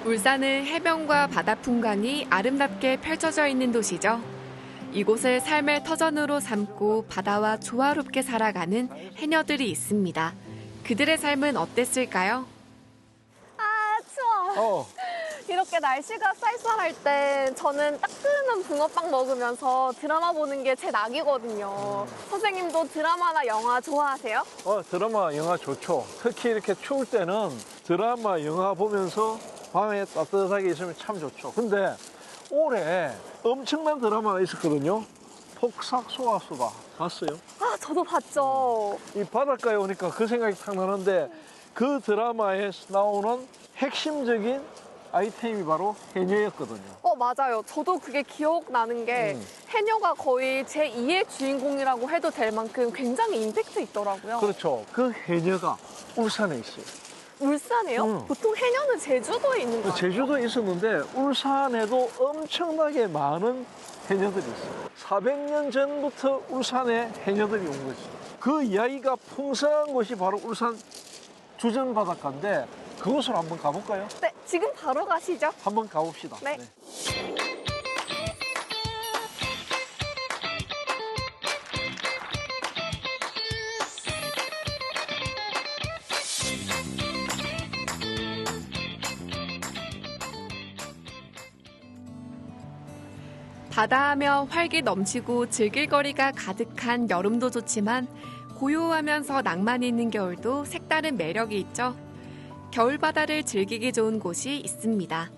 울산은 해변과 바다 풍광이 아름답게 펼쳐져 있는 도시죠. 이곳을 삶의 터전으로 삼고 바다와 조화롭게 살아가는 해녀들이 있습니다. 그들의 삶은 어땠을까요? 아, 추워. 이렇게 날씨가 쌀쌀할 때 저는 따끈한 붕어빵 먹으면서 드라마 보는 게 제 낙이거든요. 선생님도 드라마나 영화 좋아하세요? 드라마, 영화 좋죠. 특히 이렇게 추울 때는 드라마, 영화 보면서 밤에 따뜻하게 있으면 참 좋죠. 근데 올해 엄청난 드라마가 있었거든요. 폭삭소가수다. 봤어요? 아, 저도 봤죠. 이 바닷가에 오니까 그 생각이 탁 나는데 그 드라마에 나오는 핵심적인 아이템이 바로 해녀였거든요. 맞아요. 저도 그게 기억나는 게 해녀가 거의 제2의 주인공이라고 해도 될 만큼 굉장히 임팩트 있더라고요. 그렇죠. 그 해녀가 울산에 있어요. 울산에요? 보통 해녀는 제주도에 있는 거 아니에요? 제주도에 있었는데 울산에도 엄청나게 많은 해녀들이 있어요. 400년 전부터 울산에 해녀들이 온 거지. 그 이야기가 풍성한 곳이 바로 울산 주전 바닷가인데 그곳으로 한번 가볼까요? 네, 지금 바로 가시죠. 한번 가봅시다. 네. 바다하며 활기 넘치고 즐길 거리가 가득한 여름도 좋지만 고요하면서 낭만이 있는 겨울도 색다른 매력이 있죠. 겨울바다를 즐기기 좋은 곳이 있습니다.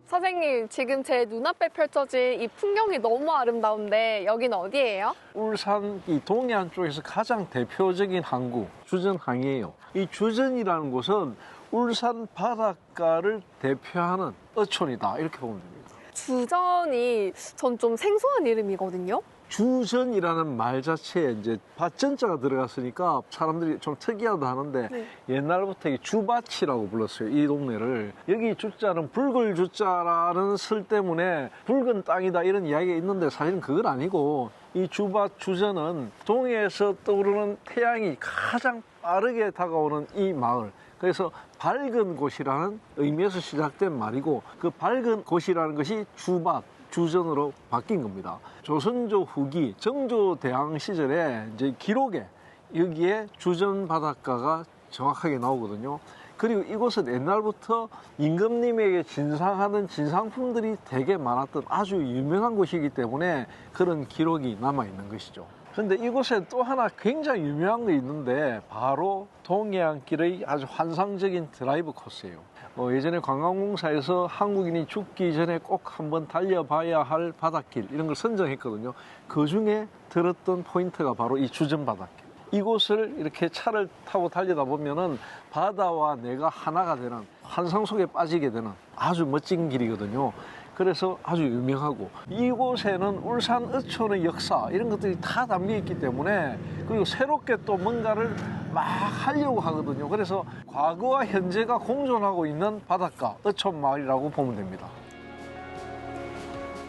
선생님, 지금 제 눈앞에 펼쳐진 이 풍경이 너무 아름다운데 여긴 어디예요? 울산 이 동해안 쪽에서 가장 대표적인 항구 주전항이에요. 이 주전이라는 곳은 울산 바닷가를 대표하는 어촌이다 이렇게 보면 됩니다. 주전이 전 좀 생소한 이름이거든요. 주전이라는 말 자체에 이제 밭전자가 들어갔으니까 사람들이 좀 특이하다 하는데 네. 옛날부터 이 주밭이라고 불렀어요. 이 동네를. 여기 주자는 붉을 주자라는 슬 때문에 붉은 땅이다 이런 이야기가 있는데 사실은 그건 아니고 이 주밭 주전은 동해에서 떠오르는 태양이 가장 빠르게 다가오는 이 마을. 그래서 밝은 곳이라는 의미에서 시작된 말이고 그 밝은 곳이라는 것이 주밭, 주전으로 바뀐 겁니다. 조선조 후기 정조대왕 시절에 이제 기록에 여기에 주전 바닷가가 정확하게 나오거든요. 그리고 이곳은 옛날부터 임금님에게 진상하는 진상품들이 되게 많았던 아주 유명한 곳이기 때문에 그런 기록이 남아있는 것이죠. 근데 이곳에 또 하나 굉장히 유명한 게 있는데 바로 동해안길의 아주 환상적인 드라이브 코스예요. 예전에 관광공사에서 한국인이 죽기 전에 꼭 한번 달려봐야 할 바닷길 이런 걸 선정했거든요. 그 중에 들었던 포인트가 바로 이 주전 바닷길. 이곳을 이렇게 차를 타고 달리다 보면은 바다와 내가 하나가 되는 환상 속에 빠지게 되는 아주 멋진 길이거든요. 그래서 아주 유명하고 이곳에는 울산 어촌의 역사 이런 것들이 다 담겨 있기 때문에 그리고 새롭게 또 뭔가를 막 하려고 하거든요. 그래서 과거와 현재가 공존하고 있는 바닷가 어촌 마을이라고 보면 됩니다.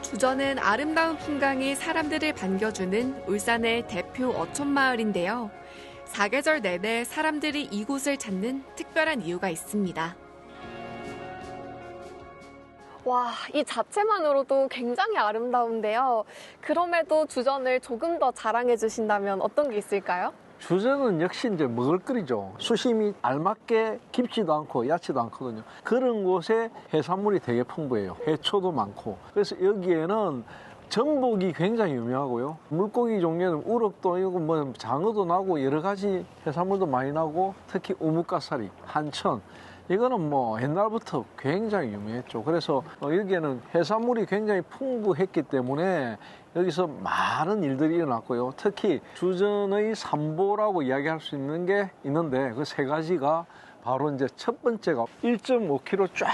주전은 아름다운 풍광이 사람들을 반겨주는 울산의 대표 어촌 마을인데요. 사계절 내내 사람들이 이곳을 찾는 특별한 이유가 있습니다. 와, 이 자체만으로도 굉장히 아름다운데요. 그럼에도 주전을 조금 더 자랑해 주신다면 어떤 게 있을까요? 주전은 역시 이제 먹을거리죠. 수심이 알맞게 깊지도 않고 얕지도 않거든요. 그런 곳에 해산물이 되게 풍부해요. 해초도 많고. 그래서 여기에는 전복이 굉장히 유명하고요. 물고기 종류는 우럭도 있고 뭐 장어도 나고 여러 가지 해산물도 많이 나고 특히 우뭇가사리, 한천 이거는 뭐 옛날부터 굉장히 유명했죠. 그래서 여기에는 해산물이 굉장히 풍부했기 때문에 여기서 많은 일들이 일어났고요. 특히 주전의 삼보라고 이야기할 수 있는 게 있는데 그 세 가지가 바로 이제 첫 번째가 1.5km 쫙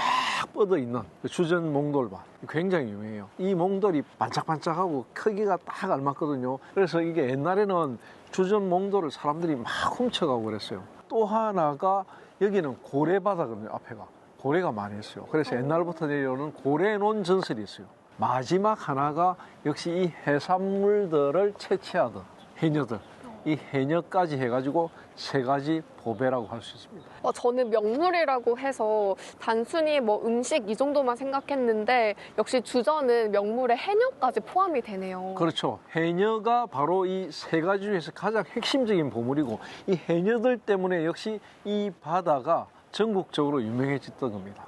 뻗어 있는 주전 몽돌밭. 굉장히 유명해요. 이 몽돌이 반짝반짝하고 크기가 딱 알맞거든요. 그래서 이게 옛날에는 주전 몽돌을 사람들이 막 훔쳐가고 그랬어요. 또 하나가 여기는 고래바다거든요. 앞에가 고래가 많이 있어요. 그래서 옛날부터 내려오는 고래논 전설이 있어요. 마지막 하나가 역시 이 해산물들을 채취하던 해녀들 이 해녀까지 해가지고 3가지 보배라고 할 수 있습니다. 저는 명물이라고 해서 단순히 뭐 음식 이 정도만 생각했는데 역시 주전은 명물에 해녀까지 포함이 되네요. 그렇죠. 해녀가 바로 이 3가지 중에서 가장 핵심적인 보물이고 이 해녀들 때문에 역시 이 바다가 전국적으로 유명해졌던 겁니다.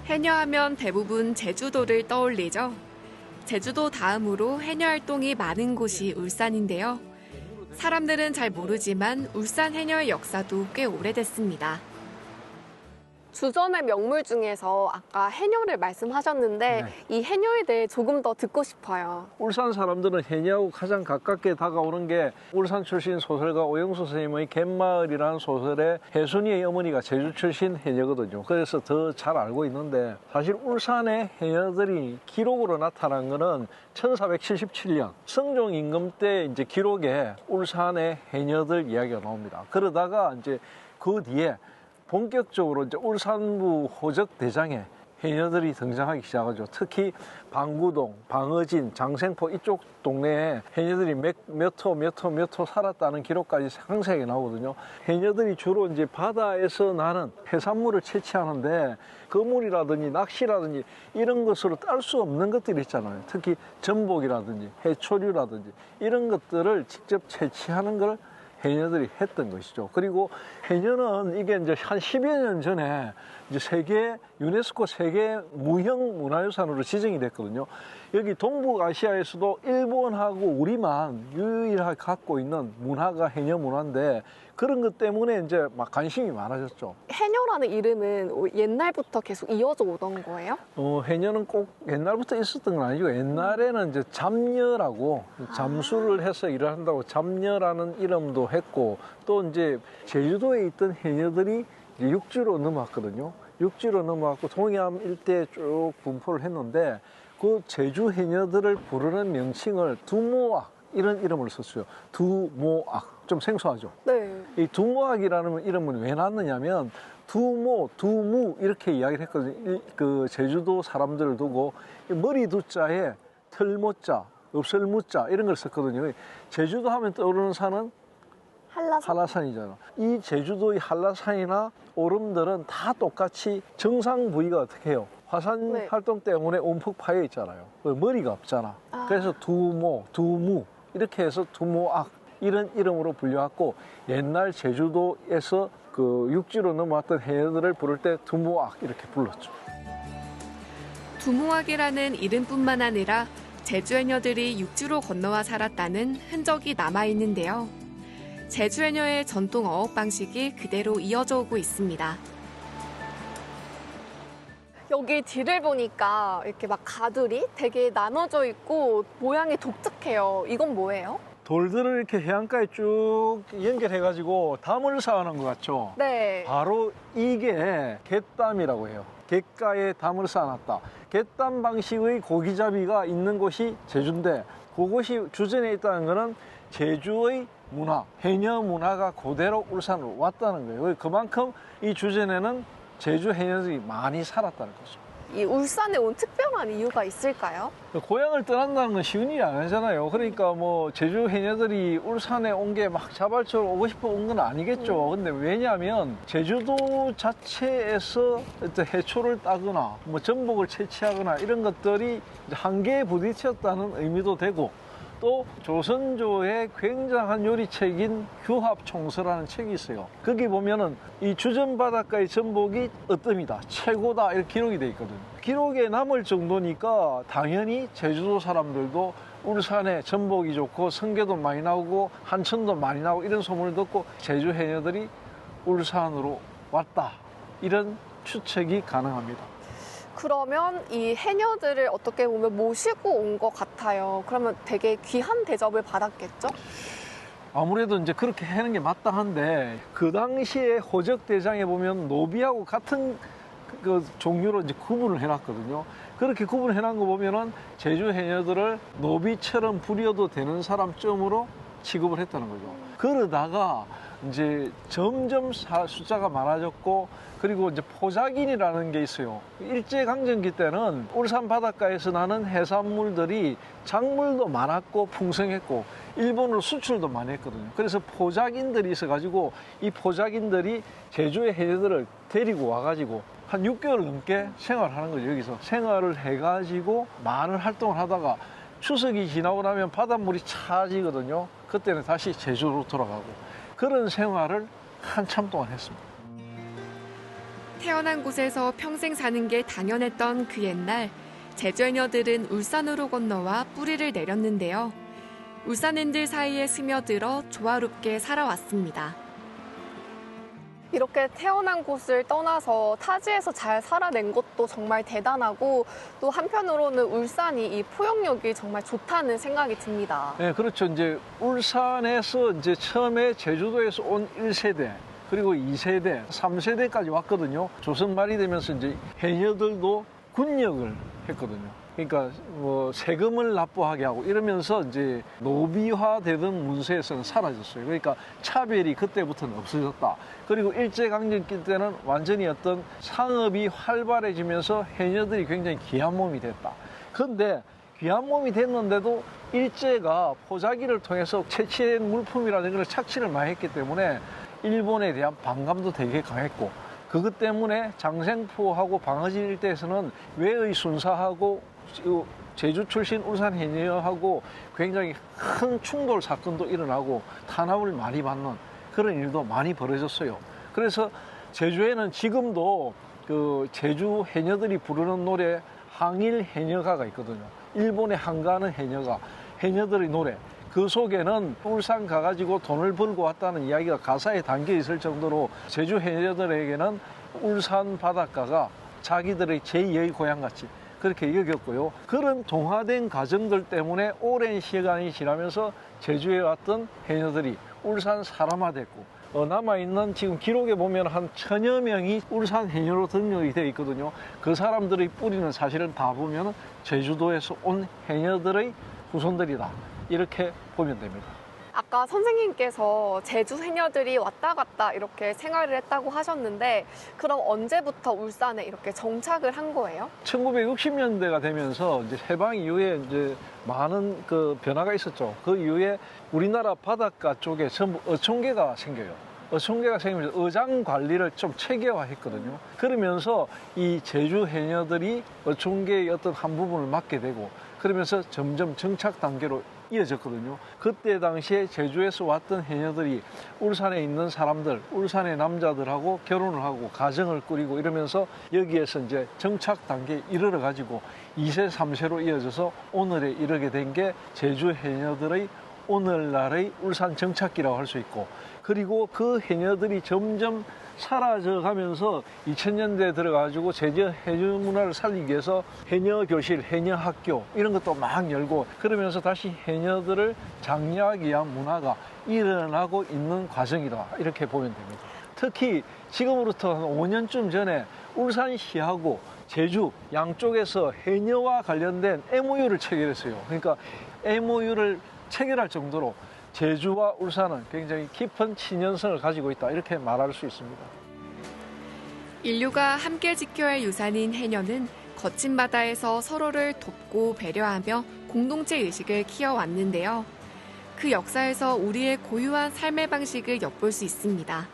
해녀하면 대부분 제주도를 떠올리죠. 제주도 다음으로 해녀 활동이 많은 곳이 울산인데요. 사람들은 잘 모르지만 울산 해녀의 역사도 꽤 오래됐습니다. 주전의 명물 중에서 아까 해녀를 말씀하셨는데 이 해녀에 대해 조금 더 듣고 싶어요. 울산 사람들은 해녀하고 가장 가깝게 다가오는 게 울산 출신 소설가 오영수 선생님의 갯마을이라는 소설의 혜순이의 어머니가 제주 출신 해녀거든요. 그래서 더 잘 알고 있는데 사실 울산의 해녀들이 기록으로 나타난 거는 1477년 성종 임금 때 이제 기록에 울산의 해녀들 이야기가 나옵니다. 그러다가 이제 그 뒤에 본격적으로 이제 울산부 호적 대장에 해녀들이 등장하기 시작하죠. 특히 방구동, 방어진, 장생포 이쪽 동네에 해녀들이 몇 호 살았다는 기록까지 상세하게 나오거든요. 해녀들이 주로 이제 바다에서 나는 해산물을 채취하는데 그물이라든지 낚시라든지 이런 것으로 딸 수 없는 것들이 있잖아요. 특히 전복이라든지 해초류라든지 이런 것들을 직접 채취하는 걸 해녀들이 했던 것이죠. 그리고 해녀는 이게 이제 한 10여 년 전에 이제 유네스코 세계 무형 문화유산으로 지정이 됐거든요. 여기 동북아시아에서도 일본하고 우리만 유일하게 갖고 있는 문화가 해녀 문화인데 그런 것 때문에 이제 막 관심이 많아졌죠. 해녀라는 이름은 옛날부터 계속 이어져 오던 거예요? 해녀는 꼭 옛날부터 있었던 건 아니고 옛날에는 이제 잡녀라고 잠수를 해서 일을 한다고 잡녀라는 이름도 했고 또 이제 제주도에 있던 해녀들이 이제 육지로 넘어왔거든요. 육지로 넘어왔고 동해안 일대에 쭉 분포를 했는데 그 제주 해녀들을 부르는 명칭을 두모악 이런 이름을 썼어요. 두모악. 좀 생소하죠? 네. 이 두모악이라는 이름은 왜 났느냐면 두모, 두무 이렇게 이야기를 했거든요. 그 제주도 사람들을 두고 머리 두자에 털모자, 없을무자 이런 걸 썼거든요. 제주도 하면 떠오르는 산은 한라산이잖아. 이 제주도의 한라산이나 오름들은 다 똑같이 정상 부위가 어떻게 해요? 화산 활동 때문에 움푹 파여 있잖아요. 머리가 없잖아. 그래서 두모, 두무 이렇게 해서 두모악 이런 이름으로 불려왔고 옛날 제주도에서 그 육지로 넘어왔던 해녀들을 부를 때 두모악 이렇게 불렀죠. 두모악이라는 이름뿐만 아니라 제주 해녀들이 육지로 건너와 살았다는 흔적이 남아있는데요. 제주 해녀의 전통 어업 방식이 그대로 이어져 오고 있습니다. 여기 뒤를 보니까 이렇게 막 가들이 되게 나눠져 있고 모양이 독특해요. 이건 뭐예요? 돌들을 이렇게 해안가에 쭉 연결해가지고 담을 쌓아놓은 것 같죠? 네. 바로 이게 갯담이라고 해요. 갯가에 담을 쌓아놨다. 갯담 방식의 고기잡이가 있는 곳이 제주인데 그곳이 주전에 있다는 것은 제주의 문화, 해녀 문화가 그대로 울산으로 왔다는 거예요. 그만큼 이 주전에는 제주 해녀들이 많이 살았다는 거죠. 이 울산에 온 특별한 이유가 있을까요? 고향을 떠난다는 건 쉬운 일이 아니잖아요. 그러니까 뭐 제주 해녀들이 울산에 온 게 막 자발적으로 오고 싶어 온 건 아니겠죠. 근데 왜냐하면 제주도 자체에서 어떤 해초를 따거나 뭐 전복을 채취하거나 이런 것들이 한계에 부딪혔다는 의미도 되고 또 조선조의 굉장한 요리책인 규합총서라는 책이 있어요. 거기 보면은 이 주전 바닷가의 전복이 어뜸이다, 최고다 이렇게 기록이 돼 있거든요. 기록에 남을 정도니까 당연히 제주도 사람들도 울산에 전복이 좋고 성게도 많이 나오고 한천도 많이 나오고 이런 소문을 듣고 제주 해녀들이 울산으로 왔다 이런 추측이 가능합니다. 그러면 이 해녀들을 어떻게 보면 모시고 온 것 같아요. 그러면 되게 귀한 대접을 받았겠죠? 아무래도 이제 그렇게 하는 게 마땅한데 그 당시에 호적 대장에 보면 노비하고 같은 그 종류로 이제 구분을 해놨거든요. 그렇게 구분을 해놓은 거 보면은 제주 해녀들을 노비처럼 부려도 되는 사람쯤으로 취급을 했다는 거죠. 그러다가 이제 점점 숫자가 많아졌고, 그리고 이제 포자긴이라는 게 있어요. 일제강점기 때는 울산 바닷가에서 나는 해산물들이 작물도 많았고 풍성했고 일본으로 수출도 많이 했거든요. 그래서 포자긴들이 있어가지고 이 포자긴들이 제주의 해녀들을 데리고 와가지고 한 6개월 넘게 생활하는 거죠. 여기서 생활을 해가지고 많은 활동을 하다가 추석이 지나고 나면 바닷물이 차지거든요. 그때는 다시 제주로 돌아가고 그런 생활을 한참 동안 했습니다. 태어난 곳에서 평생 사는 게 당연했던 그 옛날, 제주 해녀들은 울산으로 건너와 뿌리를 내렸는데요. 울산인들 사이에 스며들어 조화롭게 살아왔습니다. 이렇게 태어난 곳을 떠나서 타지에서 잘 살아낸 것도 정말 대단하고 또 한편으로는 울산이 이 포용력이 정말 좋다는 생각이 듭니다. 네, 그렇죠. 이제 울산에서 이제 처음에 제주도에서 온 1세대, 그리고 2세대, 3세대까지 왔거든요. 조선 말이 되면서 이제 해녀들도 군역을 했거든요. 그러니까 뭐 세금을 납부하게 하고 이러면서 이제 노비화되던 문서에서는 사라졌어요. 그러니까 차별이 그때부터는 없어졌다. 그리고 일제강점기 때는 완전히 어떤 상업이 활발해지면서 해녀들이 굉장히 귀한 몸이 됐다. 그런데 귀한 몸이 됐는데도 일제가 포자기를 통해서 채취된 물품이라는 걸 착취를 많이 했기 때문에 일본에 대한 반감도 되게 강했고, 그것 때문에 장생포하고 방어지 일대에서는 외의 순사하고 제주 출신 울산 해녀하고 굉장히 큰 충돌 사건도 일어나고 탄압을 많이 받는 그런 일도 많이 벌어졌어요. 그래서 제주에는 지금도 그 제주 해녀들이 부르는 노래 항일 해녀가가 있거든요. 일본에 항가하는 해녀가, 해녀들의 노래. 그 속에는 울산 가가지고 돈을 벌고 왔다는 이야기가 가사에 담겨 있을 정도로 제주 해녀들에게는 울산 바닷가가 자기들의 제2의 고향같이 그렇게 여겼고요. 그런 동화된 가정들 때문에 오랜 시간이 지나면서 제주에 왔던 해녀들이 울산 사람화됐고, 남아있는 지금 기록에 보면 한 1000여 명이 울산 해녀로 등록이 되어 있거든요. 그 사람들의 뿌리는 사실은 다 보면 제주도에서 온 해녀들의 후손들이다. 이렇게 보면 됩니다. 아까 선생님께서 제주 해녀들이 왔다 갔다 이렇게 생활을 했다고 하셨는데 그럼 언제부터 울산에 이렇게 정착을 한 거예요? 1960년대가 되면서 이제 해방 이후에 이제 많은 그 변화가 있었죠. 그 이후에 우리나라 바닷가 쪽에 전부 어촌계가 생겨요. 어촌계가 생기면서 어장 관리를 좀 체계화했거든요. 그러면서 이 제주 해녀들이 어촌계의 어떤 한 부분을 맡게 되고, 그러면서 점점 정착 단계로 이어졌거든요. 그때 당시에 제주에서 왔던 해녀들이 울산에 있는 사람들, 울산의 남자들하고 결혼을 하고 가정을 꾸리고 이러면서 여기에서 이제 정착 단계에 이르러 가지고 2세, 3세로 이어져서 오늘에 이르게 된 게 제주 해녀들의 오늘날의 울산 정착기라고 할 수 있고, 그리고 그 해녀들이 점점 사라져 가면서 2000년대에 들어가지고 제주 해녀 문화를 살리기 위해서 해녀 교실, 해녀 학교 이런 것도 막 열고, 그러면서 다시 해녀들을 장려하기 위한 문화가 일어나고 있는 과정이다. 이렇게 보면 됩니다. 특히 지금으로부터 한 5년쯤 전에 울산시하고 제주 양쪽에서 해녀와 관련된 MOU를 체결했어요. 그러니까 MOU를 체결할 정도로 제주와 울산은 굉장히 깊은 친연성을 가지고 있다. 이렇게 말할 수 있습니다. 인류가 함께 지켜야 할 유산인 해녀는 거친 바다에서 서로를 돕고 배려하며 공동체 의식을 키워왔는데요. 그 역사에서 우리의 고유한 삶의 방식을 엿볼 수 있습니다.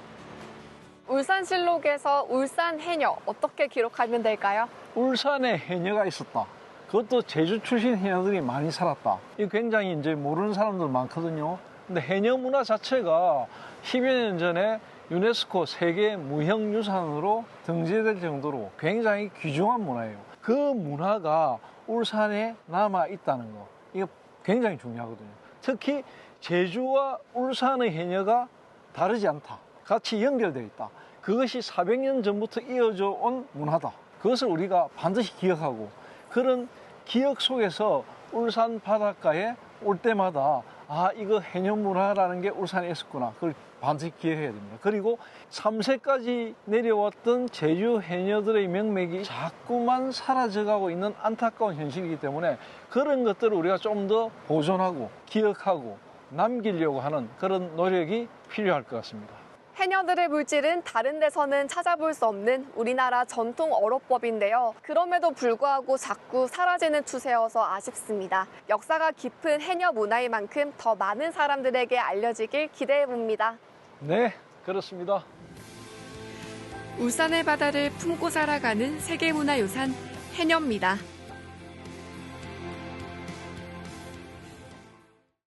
울산실록에서 울산 해녀 어떻게 기록하면 될까요? 울산에 해녀가 있었다. 그것도 제주 출신 해녀들이 많이 살았다. 이 굉장히 이제 모르는 사람들 많거든요. 근데 해녀 문화 자체가 10여 년 전에 유네스코 세계 무형유산으로 등재될 정도로 굉장히 귀중한 문화예요. 그 문화가 울산에 남아 있다는 거, 이거 굉장히 중요하거든요. 특히 제주와 울산의 해녀가 다르지 않다. 같이 연결되어 있다. 그것이 400년 전부터 이어져 온 문화다. 그것을 우리가 반드시 기억하고, 그런 기억 속에서 울산 바닷가에 올 때마다 아, 이거 해녀 문화라는 게 울산에 있었구나. 그걸 반드시 기억해야 됩니다. 그리고 3세까지 내려왔던 제주 해녀들의 명맥이 자꾸만 사라져가고 있는 안타까운 현실이기 때문에 그런 것들을 우리가 좀 더 보존하고 기억하고 남기려고 하는 그런 노력이 필요할 것 같습니다. 해녀들의 물질은 다른 데서는 찾아볼 수 없는 우리나라 전통 어록법인데요. 그럼에도 불구하고 자꾸 사라지는 추세여서 아쉽습니다. 역사가 깊은 해녀 문화인 만큼 더 많은 사람들에게 알려지길 기대해 봅니다. 네, 그렇습니다. 울산의 바다를 품고 살아가는 세계문화유산 해녀입니다.